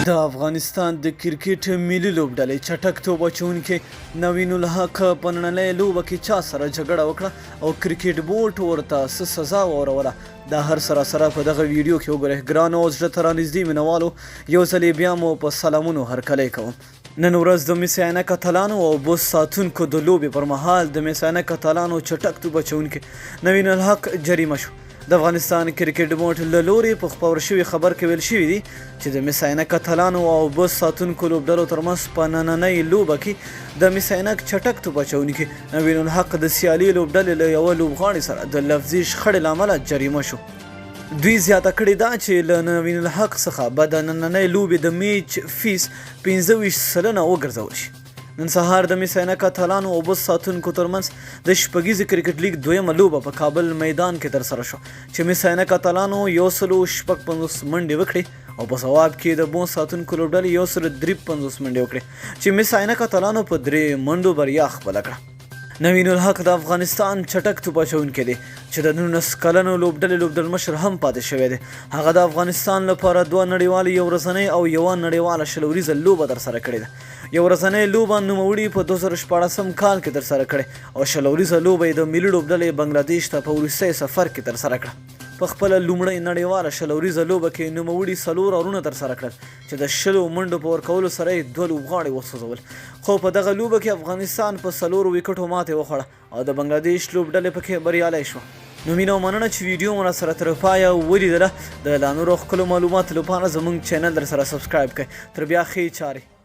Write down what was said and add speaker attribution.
Speaker 1: د افغانستان د کرکټ ملي لوبډلې چټک توپ اچوونکي نوین الحق په نننۍ لوبه کې چا سره جګړه وکړه او کرکټ بورډ ورته څه سزا واوروله دا هر سره په دغه ویډیو کې وګورئ. ګرانو او زړه ته رانږدې مینوالو یو ځل بیا مو په سلامونو هرکلی کوم. نن ورځ د مس عینک اتلانو او بوس ساتونکو د لوبې پر مهال د مس عینک اتلانو چټک توپ اچوونکي نوین الحق جریمه شو. د افغانستان کرکټ بورډ له لوري په خپور شوي خبر کې ویل شوي دي چې د مس عینک اتلانو او بوس ساتونکو لوبډلو ترمنځ په نننۍ لوبه کې د مس عینک چټک توپ اچوونکي نوین الحق د سیالي لوبډلې له یوه لوبغاړي سره د لفظي شخړې له امله جریمه شو. دوی زیاته کړې ده چې له نوین الحق څخه به د نننۍ لوبې د میچ فیس 25 سلنه وګرځول شي. نن سهار د مس عینک اتلانو او بوس ساتونکو ترمنځ د شپږیزې کرکټ لیګ دویمه لوبه په کابل میدان کې ترسره شو چې مس عینک اتلانو 156 منډې وکړې او په ځواب کې د بوس ساتونکو لوبډلې 153 منډې وکړې چې مس عینک اتلانو په 3 منډو بریا خپله کړه. نوین الحق د افغانستان چټک توپ اچوونکی دی چې د 19 کلنو لوبډلمشر هم پاتې شوی دی. هغه د افغانستان لپاره 2 نړیوالې یو ورځنۍ او یوه نړیواله 20 ورځیزه لوبه ترسره کړې ده. یو ورځنۍ لوبه نوموړي په 2014 کال کې ترسره کړې او 20 ورځیزه لوبه یې د ملي لوبډلې بنګلادیش ته په وروستي سفر کې ترسره کړه. په خپله لومړۍ نړیواله 20 ورځیزه لوبه کې نوموړي 4 اورونه ترسره کړل چې د 20 منډو په ورکولو سره یې 2 لوبغاړي وسوځول. خو په دغه لوبه کې افغانستان په 4 ویکټو ماتې وخوړه او د بنګلادیش لوبډلې پکې بریالی شوه. نو مینه او مننه چې ویډیو مو راسره تر پایه ولیدله. د لا نورو ښکلو معلوماتو لپاره زموږ چینل در سره سبسکرایب کړئ. تر بیا ښې چارې.